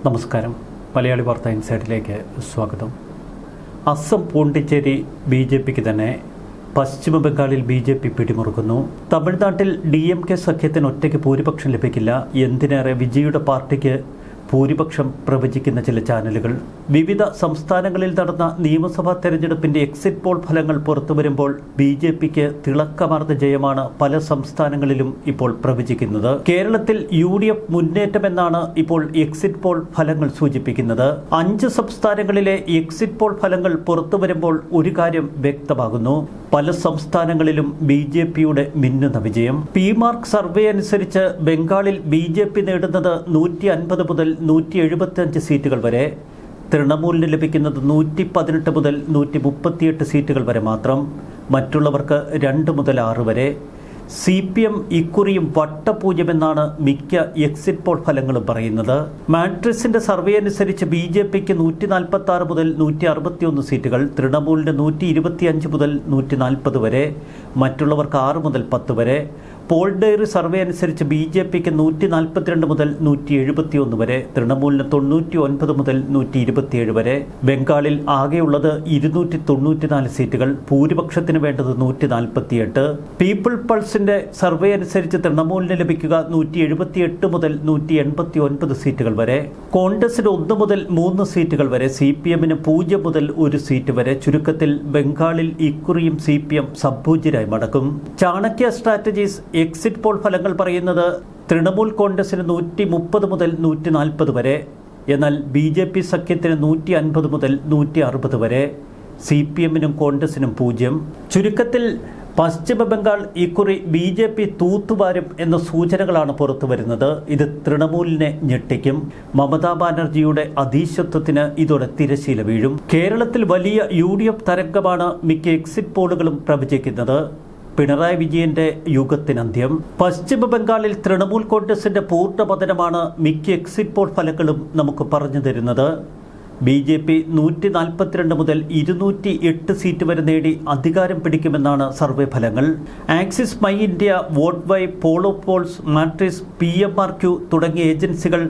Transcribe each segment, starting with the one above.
നമസ്കാരം. മലയാളി വാർത്ത ഇൻസൈഡിലേക്ക് സ്വാഗതം. അസം പോണ്ടിച്ചേരി BJPക്ക് തന്നെ, പശ്ചിമ ബംഗാളിൽ BJP പിടിമുറുക്കുന്നു. തമിഴ്നാട്ടിൽ DMK സഖ്യത്തിന് ഒറ്റയ്ക്ക് ഭൂരിപക്ഷം ലഭിക്കില്ല. എന്തിനേറെ വിജയുടെ പാർട്ടിക്ക് ഭൂരിപക്ഷം പ്രവചിക്കുന്ന ചില ചാനലുകൾ. വിവിധ സംസ്ഥാനങ്ങളിൽ നടന്ന നിയമസഭാ തെരഞ്ഞെടുപ്പിന്റെ എക്സിറ്റ് പോൾ ഫലങ്ങൾ പുറത്തുവരുമ്പോൾ BJPക്ക് തിളക്കമാർന്ന ജയമാണ് പല സംസ്ഥാനങ്ങളിലും ഇപ്പോൾ പ്രവചിക്കുന്നത്. കേരളത്തിൽ UDF മുന്നേറ്റമെന്നാണ് ഇപ്പോൾ എക്സിറ്റ് പോൾ ഫലങ്ങൾ സൂചിപ്പിക്കുന്നത്. 5 സംസ്ഥാനങ്ങളിലെ എക്സിറ്റ് പോൾ ഫലങ്ങൾ പുറത്തുവരുമ്പോൾ ഒരു കാര്യം വ്യക്തമാകുന്നു: പല സംസ്ഥാനങ്ങളിലും BJPയുടെ മിന്നുന്ന വിജയം. PMark സർവേ അനുസരിച്ച് ബംഗാളിൽ BJP നേടുന്നത് 150 മുതൽ 175 സീറ്റുകൾ വരെ. തൃണമൂലിന് ലഭിക്കുന്നത് 118 മുതൽ 138 സീറ്റുകൾ വരെ മാത്രം. മറ്റുള്ളവർക്ക് 2 മുതൽ 6 വരെ. CPM ഇക്കുറിയും വട്ടപൂജ്യമെന്നാണ് മിക്ക എക്സിറ്റ് പോൾ ഫലങ്ങളും പറയുന്നത്. മാട്രിക്സിന്റെ സർവേ അനുസരിച്ച് BJPക്ക് 146 മുതൽ 161 സീറ്റുകൾ, തൃണമൂലിന് 125 മുതൽ 140 വരെ, മറ്റുള്ളവർക്ക് 6 മുതൽ 10 വരെ. പോൾ ഡയറി സർവേ അനുസരിച്ച് BJPക്ക് 142 മുതൽ 171 വരെ, തൃണമൂലിന് 99 മുതൽ 127 വരെ. ബംഗാളിൽ ആകെയുള്ളത് 294 സീറ്റുകൾ, ഭൂരിപക്ഷത്തിന് വേണ്ടത് 148. പീപ്പിൾ പൾസിന്റെ സർവേ അനുസരിച്ച് തൃണമൂലിന് ലഭിക്കുക 178 മുതൽ 189 സീറ്റുകൾ വരെ, കോൺഗ്രസിന് 1 മുതൽ 3 സീറ്റുകൾ വരെ, CPMന് 0 മുതൽ 1 സീറ്റ് വരെ. ചുരുക്കത്തിൽ ബംഗാളിൽ ഇക്കുറിയും CPM സമ്പൂജ്യരായി മടക്കും. ചാണക്യ സ്ട്രാറ്റജീസ് എക്സിറ്റ് പോൾ ഫലങ്ങൾ പറയുന്നത് തൃണമൂൽ കോൺഗ്രസിന് 130 മുതൽ 140 വരെ, എന്നാൽ BJP സഖ്യത്തിന് 150 മുതൽ 160 വരെ, CPMനും കോൺഗ്രസിനും 0. ചുരുക്കത്തിൽ പശ്ചിമ ബംഗാൾ ഇക്കുറി BJP തൂത്തുവാരും എന്ന സൂചനകളാണ് പുറത്തു വരുന്നത്. ഇത് തൃണമൂലിനെ ഞെട്ടിക്കും. മമതാ ബാനർജിയുടെ അധീശത്വത്തിന് ഇതോടെ തിരശീല വീഴും. കേരളത്തിൽ വലിയ UDF തരംഗമാണ് മിക്ക എക്സിറ്റ് പോളുകളും പ്രവചിക്കുന്നത്. പിണറായി വിജയന്റെ യുഗത്തിനന്ത്യം. പശ്ചിമ ബംഗാളിൽ തൃണമൂൽ കോൺഗ്രസിന്റെ പൂർണ്ണ പതനമാണ് മിക്ക എക്സിറ്റ് പോൾ ഫലങ്ങളും നമുക്ക് പറഞ്ഞു തരുന്നത്. BJP 142 മുതൽ 208 സീറ്റ് വരെ നേടി അധികാരം പിടിക്കുമെന്നാണ് സർവേ ഫലങ്ങൾ. ആക്സിസ് മൈ ഇന്ത്യ, വോട്ട് വൈ, പോളോ പോൾസ്, മാട്രിക്സ്, PMRQ തുടങ്ങിയ ഏജൻസികൾ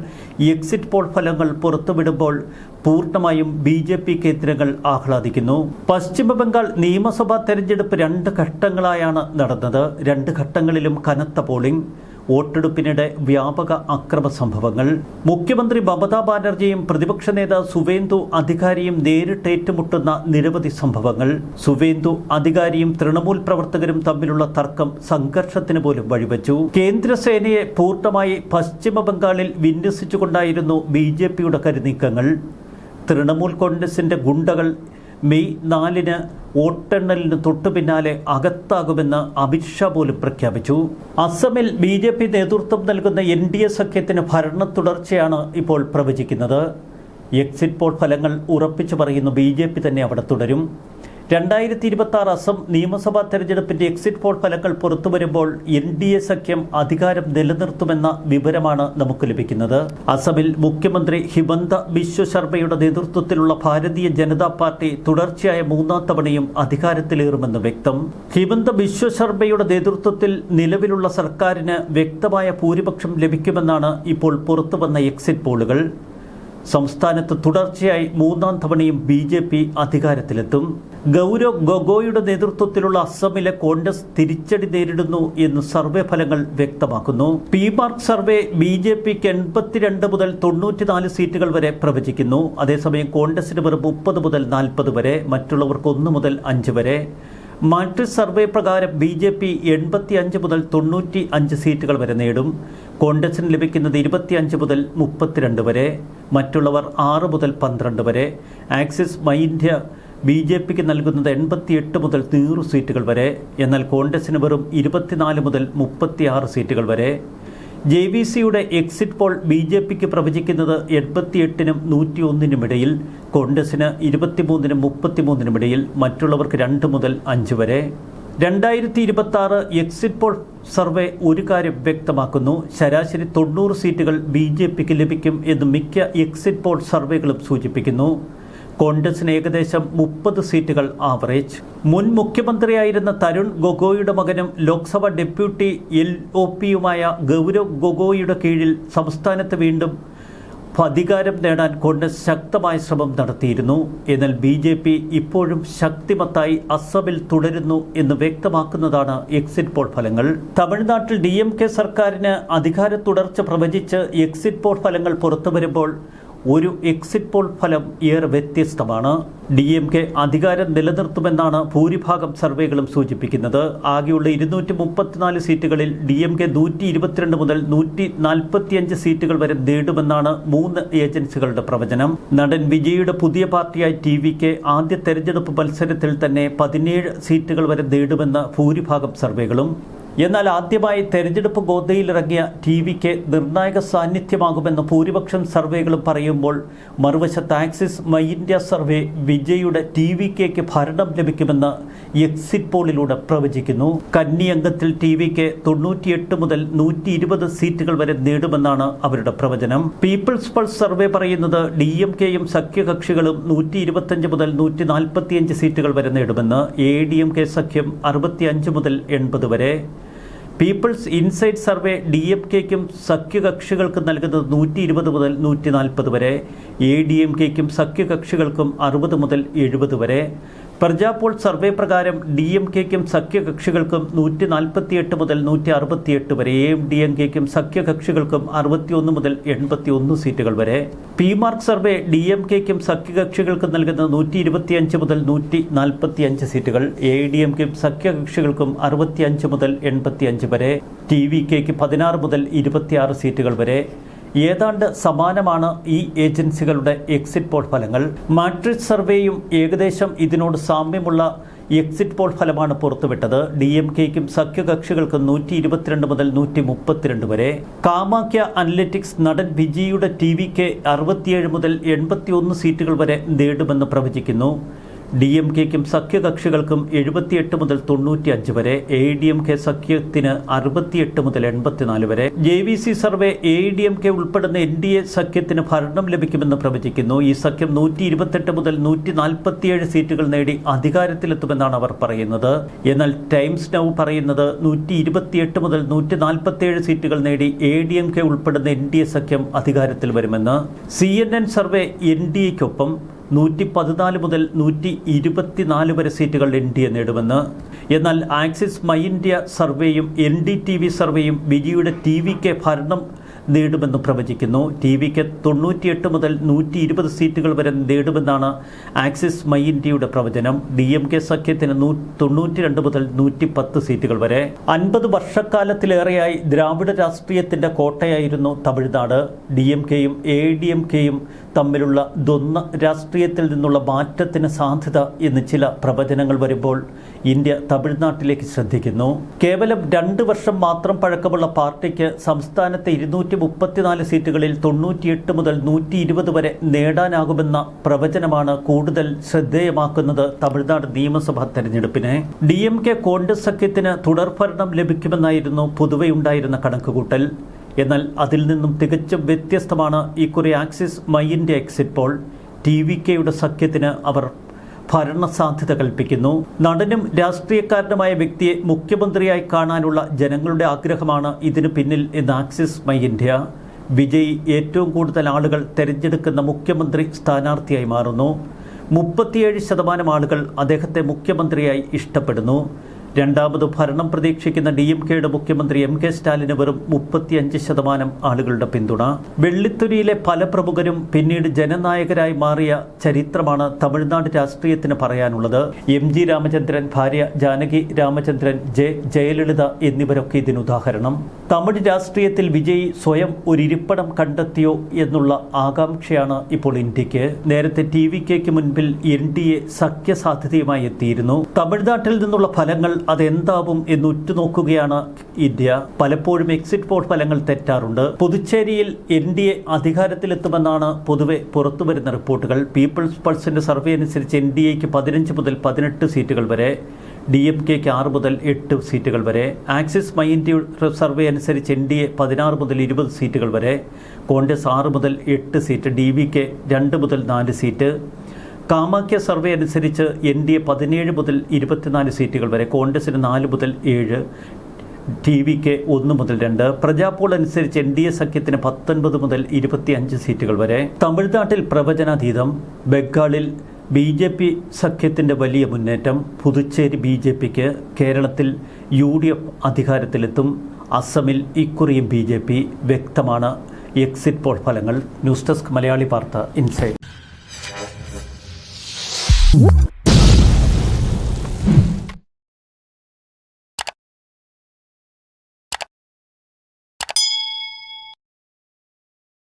എക്സിറ്റ് പോൾ ഫലങ്ങൾ പുറത്തുവിടുമ്പോൾ പൂർണ്ണമായും BJP കേന്ദ്രങ്ങൾ ആഹ്ലാദിക്കുന്നു. പശ്ചിമ ബംഗാൾ നിയമസഭാ തെരഞ്ഞെടുപ്പ് 2 ഘട്ടങ്ങളായാണ് നടന്നത്. 2 ഘട്ടങ്ങളിലും കനത്ത പോളിംഗ്. വോട്ടെടുപ്പിനിടെ വ്യാപക അക്രമ സംഭവങ്ങൾ. മുഖ്യമന്ത്രി മമതാ ബാനർജിയും പ്രതിപക്ഷ നേതാവ് സുവേന്ദു അധികാരിയും നേരിട്ട് ഏറ്റുമുട്ടുന്ന നിരവധി സംഭവങ്ങൾ. സുവേന്ദു അധികാരിയും തൃണമൂൽ പ്രവർത്തകരും തമ്മിലുള്ള തർക്കം സംഘർഷത്തിന് പോലും വഴിവെച്ചു. കേന്ദ്രസേനയെ പൂർണ്ണമായി പശ്ചിമ ബംഗാളിൽ വിന്യസിച്ചുകൊണ്ടായിരുന്നു BJPയുടെ കരുനീക്കങ്ങൾ. തൃണമൂൽ കോൺഗ്രസിന്റെ ഗുണ്ടകൾ മെയ് 4 വോട്ടെണ്ണലിന് തൊട്ടു പിന്നാലെ അകത്താകുമെന്ന് അമിത്ഷാ പോലും പ്രഖ്യാപിച്ചു. അസമിൽ BJP നേതൃത്വം നൽകുന്ന NDA സഖ്യത്തിന് ഭരണ തുടർച്ചയാണ് ഇപ്പോൾ പ്രവചിക്കുന്നത്. എക്സിറ്റ് പോൾ ഫലങ്ങൾ ഉറപ്പിച്ചു പറയുന്നു BJP തന്നെ അവിടെ തുടരും. 2026 അസം നിയമസഭാ തെരഞ്ഞെടുപ്പിന്റെ എക്സിറ്റ് പോൾ ഫലങ്ങൾ പുറത്തുവരുമ്പോൾ NDA സഖ്യം അധികാരം നിലനിർത്തുമെന്ന വിവരമാണ് നമുക്ക് ലഭിക്കുന്നത്. അസമിൽ മുഖ്യമന്ത്രി ഹിമന്ത ബിശ്വ ശർമ്മയുടെ നേതൃത്വത്തിലുള്ള ഭാരതീയ ജനതാ പാർട്ടി തുടർച്ചയായ 3ാം തവണയും അധികാരത്തിലേറുമെന്ന് വ്യക്തം. ഹിമന്ത ബിശ്വ ശർമ്മയുടെ നേതൃത്വത്തിൽ നിലവിലുള്ള സർക്കാരിന് വ്യക്തമായ ഭൂരിപക്ഷം ലഭിക്കുമെന്നാണ് ഇപ്പോൾ പുറത്തുവന്ന എക്സിറ്റ് പോളുകൾ. സംസ്ഥാനത്ത് തുടർച്ചയായി 3ാം തവണയും BJP അധികാരത്തിലെത്തും. ഗൗരവ് ഗൊഗോയുടെ നേതൃത്വത്തിലുള്ള അസമിലെ കോൺഗ്രസ് തിരിച്ചടി നേരിടുന്നു എന്ന് സർവേ ഫലങ്ങൾ വ്യക്തമാക്കുന്നു. PMark സർവേ BJPക്ക് 82 മുതൽ 94 സീറ്റുകൾ വരെ പ്രവചിക്കുന്നു. അതേസമയം കോൺഗ്രസിന് വെറും 30 മുതൽ 40 വരെ, മറ്റുള്ളവർക്ക് 1 മുതൽ 5 വരെ. മാട്രിക്സ് സർവേ പ്രകാരം BJP 85 മുതൽ 95 സീറ്റുകൾ വരെ നേടും. കോൺഗ്രസിന് ലഭിക്കുന്നത് 25 മുതൽ 32 വരെ, മറ്റുള്ളവർ 6 മുതൽ 12 വരെ. ആക്സിസ് മൈ ഇന്ത്യ BJPക്ക് നൽകുന്നത് 88 മുതൽ 100 സീറ്റുകൾ വരെ, എന്നാൽ കോൺഗ്രസിന് വെറും 24 മുതൽ 36 സീറ്റുകൾ വരെ. JVCയുടെ എക്സിറ്റ് പോൾ BJPക്ക് പ്രവചിക്കുന്നത് 88-നും 101-നും ഇടയിൽ, കോൺഗ്രസിന് 23-നും 33-നും ഇടയിൽ, മറ്റുള്ളവർക്ക് 2 മുതൽ 5 വരെ. 2026 എക്സിറ്റ് പോൾ സർവേ ഒരു കാര്യം വ്യക്തമാക്കുന്നു: ശരാശരി 90 സീറ്റുകൾ BJPക്ക് ലഭിക്കും എന്ന് മിക്ക എക്സിറ്റ് പോൾ സർവേകളും സൂചിപ്പിക്കുന്നു. കോൺഗ്രസിന് ഏകദേശം 30 സീറ്റുകൾ ആവറേജ്. മുൻ മുഖ്യമന്ത്രിയായിരുന്ന തരുൺ ഗൊഗോയുടെ മകനും ലോക്സഭ ഡെപ്യൂട്ടി LOPയുമായ ഗൗരവ് ഗൊഗോയുടെ കീഴിൽ സംസ്ഥാനത്ത് വീണ്ടും അധികാരം നേടാൻ കോൺഗ്രസ് ശക്തമായ ശ്രമം നടത്തിയിരുന്നു. എന്നാൽ BJP ഇപ്പോഴും ശക്തിമത്തായി അസമിൽ തുടരുന്നു എന്ന് വ്യക്തമാക്കുന്നതാണ് എക്സിറ്റ് പോൾ ഫലങ്ങൾ. തമിഴ്നാട്ടിൽ DMK സർക്കാരിന് അധികാര തുടർച്ച പ്രവചിച്ച് എക്സിറ്റ് പോൾ ഫലങ്ങൾ പുറത്തുവരുമ്പോൾ ഒരു എക്സിറ്റ് പോൾ ഫലം ഏറെ വ്യത്യസ്തമാണ്. DMK അധികാരം നിലനിർത്തുമെന്നാണ് ഭൂരിഭാഗം സർവേകളും സൂചിപ്പിക്കുന്നത്. ആകെയുള്ള 234 സീറ്റുകളിൽ DMK 122 മുതൽ 145 സീറ്റുകൾ വരെ നേടുമെന്നാണ് 3 ഏജൻസികളുടെ പ്രവചനം. നടൻ വിജയുടെ പുതിയ പാർട്ടിയായ TVK ആദ്യ തെരഞ്ഞെടുപ്പ് മത്സരത്തിൽ തന്നെ 17 സീറ്റുകൾ വരെ നേടുമെന്ന് ഭൂരിഭാഗം സർവേകളും. എന്നാൽ ആദ്യമായി തെരഞ്ഞെടുപ്പ് ഗോതയിലിറങ്ങിയ TVK നിർണായക സാന്നിധ്യമാകുമെന്ന് ഭൂരിപക്ഷം സർവേകളും പറയുമ്പോൾ, മറുവശത്ത് ആക്സിസ് മൈ ഇന്ത്യ സർവേ വിജയുടെ TVKയ്ക്ക് ഭരണം ലഭിക്കുമെന്ന് എക്സിറ്റ് പോളിലൂടെ പ്രവചിക്കുന്നു. കന്നി അംഗത്തിൽ TVK 98 മുതൽ 120 സീറ്റുകൾ വരെ നേടുമെന്നാണ് അവരുടെ പ്രവചനം. പീപ്പിൾസ് പൾസ് സർവേ പറയുന്നത് DMKയും സഖ്യകക്ഷികളും 125 മുതൽ 145 സീറ്റുകൾ വരെ നേടുമെന്ന്. ADMK സഖ്യം 65 മുതൽ 80 വരെ. പീപ്പിൾസ് ഇൻസൈറ്റ് സർവേ DMKയ്ക്കും സഖ്യകക്ഷികൾക്കും നൽകുന്നത് 120 മുതൽ 140 വരെ. ADMKയ്ക്കും സഖ്യകക്ഷികൾക്കും 60 മുതൽ 70 വരെ. പ്രജാപോൾ സർവേ പ്രകാരം DMKയ്ക്കും സഖ്യകക്ഷികൾക്കും 148 മുതൽ 168 വരെ. AMDMKയ്ക്കും സഖ്യകക്ഷികൾക്കും 61 മുതൽ 81 സീറ്റുകൾ വരെ. PMark സർവേ DMKയ്ക്കും സഖ്യകക്ഷികൾക്കും നൽകുന്നത് 125 മുതൽ 145 സീറ്റുകൾ. AIADMKയ്ക്കും സഖ്യകക്ഷികൾക്കും 65 മുതൽ 85 വരെ. TVKയ്ക്ക് 16 മുതൽ 26 സീറ്റുകൾ വരെ. ഏതാണ്ട് സമാനമാണ് ഈ ഏജൻസികളുടെ എക്സിറ്റ് പോൾ ഫലങ്ങൾ. മാട്രിക്സ് സർവേയും ഏകദേശം ഇതിനോട് സാമ്യമുള്ള എക്സിറ്റ് പോൾ ഫലമാണ് പുറത്തുവിട്ടത്. DMKയ്ക്കും സഖ്യകക്ഷികൾക്കും 122 മുതൽ 132 വരെ. കാമാക്യ അനലിറ്റിക്സ് നടൻ വിജയുടെ TVK 67 മുതൽ 81 സീറ്റുകൾ വരെ നേടുമെന്ന് പ്രവചിക്കുന്നു. DMKയ്ക്കും സഖ്യകക്ഷികൾക്കും 78 മുതൽ 95 വരെ. AIADMK സഖ്യത്തിന് 68 മുതൽ 84 വരെ. JVC സർവേ AIADMK ഉൾപ്പെടുന്ന NDA സഖ്യത്തിന് ഭരണം ലഭിക്കുമെന്ന് പ്രവചിക്കുന്നു. ഈ സഖ്യം 128 മുതൽ 147 സീറ്റുകൾ നേടി അധികാരത്തിലെത്തുമെന്നാണ് അവർ പറയുന്നത്. എന്നാൽ ടൈംസ് നൗ പറയുന്നത് 128 മുതൽ 147 സീറ്റുകൾ നേടി AIADMK ഉൾപ്പെടുന്ന NDA സഖ്യം അധികാരത്തിൽ വരുമെന്ന്. CNN സർവേ NDAയ്ക്കൊപ്പം 114 മുതൽ 124 വരെ സീറ്റുകൾ NDA നേടുമെന്ന്. എന്നാൽ ആക്സിസ് മൈ ഇന്ത്യ സർവേയും NDTV സർവേയും വിജയുടെ TVK ഭരണം നേടുമെന്ന് പ്രവചിക്കുന്നു. TVK 98 മുതൽ 120 സീറ്റുകൾ വരെ നേടുമെന്നാണ് ആക്സിസ് മൈ ഇന്ത്യയുടെ പ്രവചനം. DMK സഖ്യത്തിന് 92 മുതൽ 110 സീറ്റുകൾ വരെ. 50 വർഷക്കാലത്തിലേറെയായി ദ്രാവിഡ രാഷ്ട്രീയത്തിന്റെ കോട്ടയായിരുന്നു തമിഴ്നാട്. DMKയും AIADMKയും തമ്മിലുള്ള ദ്വന്ദ്വ രാഷ്ട്രീയത്തിൽ നിന്നുള്ള മാറ്റത്തിന് സാധ്യത എന്ന് ചില പ്രവചനങ്ങൾ വരുമ്പോൾ ഇന്ത്യ തമിഴ്നാട്ടിലേക്ക് ശ്രദ്ധിക്കുന്നു. കേവലം 2 വർഷം മാത്രം പഴക്കമുള്ള പാർട്ടിക്ക് സംസ്ഥാനത്തെ 234 സീറ്റുകളിൽ 98 മുതൽ 120 വരെ നേടാനാകുമെന്ന പ്രവചനമാണ് കൂടുതൽ ശ്രദ്ധേയമാക്കുന്നത് തമിഴ്നാട് നിയമസഭാ തെരഞ്ഞെടുപ്പിനെ. DMK കോൺഗ്രസ് സഖ്യത്തിന് തുടർഭരണം ലഭിക്കുമെന്നായിരുന്നു പൊതുവെ ഉണ്ടായിരുന്ന കണക്കുകൂട്ടൽ. എന്നാൽ അതിൽ നിന്നും തികച്ചും വ്യത്യസ്തമാണ് ഇക്കുറി Axis My India exit poll. TVKയുടെ സഖ്യത്തിന് അവർ ഭരണസാധ്യത കൽപ്പിക്കുന്നു. നടനും രാഷ്ട്രീയക്കാരനുമായ വ്യക്തിയെ മുഖ്യമന്ത്രിയായി കാണാനുള്ള ജനങ്ങളുടെ ആഗ്രഹമാണ് ഇതിനു പിന്നിൽ എന്ന് ആക്സിസ് മൈ ഇന്ത്യ. വിജയ് ഏറ്റവും കൂടുതൽ ആളുകൾ തെരഞ്ഞെടുക്കുന്ന മുഖ്യമന്ത്രി സ്ഥാനാർത്ഥിയായി മാറുന്നു. 37% ആളുകൾ അദ്ദേഹത്തെ മുഖ്യമന്ത്രിയായി ഇഷ്ടപ്പെടുന്നു. രണ്ടാമത് ഭരണം പ്രതീക്ഷിക്കുന്ന DMKയുടെ മുഖ്യമന്ത്രി MK സ്റ്റാലിന് വെറും 35% ആളുകളുടെ പിന്തുണ. വെള്ളിത്തൊലിയിലെ പല പ്രമുഖരും പിന്നീട് ജനനായകരായി മാറിയ ചരിത്രമാണ് തമിഴ്നാട് രാഷ്ട്രീയത്തിന് പറയാനുള്ളത്. MG രാമചന്ദ്രൻ, ഭാര്യ ജാനകി രാമചന്ദ്രൻ, ജയലളിത എന്നിവരൊക്കെ ഇതിനുദാഹരണം. തമിഴ് രാഷ്ട്രീയത്തിൽ വിജയ് സ്വയം ഒരിരിപ്പിടം കണ്ടെത്തിയോ എന്നുള്ള ആകാംക്ഷയാണ് ഇപ്പോൾ ഇന്ത്യക്ക്. നേരത്തെ TVKയ്ക്ക് മുൻപിൽ NDA സഖ്യസാധ്യതയുമായി എത്തിയിരുന്നു. തമിഴ്നാട്ടിൽ നിന്നുള്ള ഫലങ്ങൾ അതെന്താവും എന്ന് ഉറ്റുനോക്കുകയാണ് ഇന്ത്യ. പലപ്പോഴും എക്സിറ്റ് പോൾ ഫലങ്ങൾ തെറ്റാറുണ്ട്. പുതുച്ചേരിയിൽ NDA അധികാരത്തിലെത്തുമെന്നാണ് പൊതുവെ പുറത്തുവരുന്ന റിപ്പോർട്ടുകൾ. പീപ്പിൾസ് പൾസിന്റെ സർവേ അനുസരിച്ച് NDAയ്ക്ക് 15 മുതൽ 18 സീറ്റുകൾ വരെ, DMKയ്ക്ക് 6 മുതൽ 8 സീറ്റുകൾ വരെ. ആക്സിസ് മൈ ഇന്ത്യ സർവേ അനുസരിച്ച് NDA 16 മുതൽ 20 സീറ്റുകൾ വരെ, കോൺഗ്രസ് 6 മുതൽ 8 സീറ്റ്, DVK 2 മുതൽ 4 സീറ്റ്. കാമാക്യ സർവേ അനുസരിച്ച് NDA 17 മുതൽ 24 സീറ്റുകൾ വരെ, കോൺഗ്രസിന് 4 മുതൽ 7, TVക്ക് 1 മുതൽ 2, പ്രജാപോൾ അനുസരിച്ച് NDA സഖ്യത്തിന് 19 മുതൽ 25 സീറ്റുകൾ വരെ. തമിഴ്നാട്ടിൽ പ്രവചനാതീതം. ബംഗാളിൽ BJP സഖ്യത്തിന്റെ വലിയ മുന്നേറ്റം. പുതുച്ചേരി BJPക്ക്. കേരളത്തിൽ UDF അധികാരത്തിലെത്തും. അസമിൽ ഇക്കുറിയും BJP. വ്യക്തമാണ് എക്സിറ്റ് പോൾ ഫലങ്ങൾ. ന്യൂസ് ഡെസ്ക് മലയാളി വാർത്ത ഇൻസൈഡ്.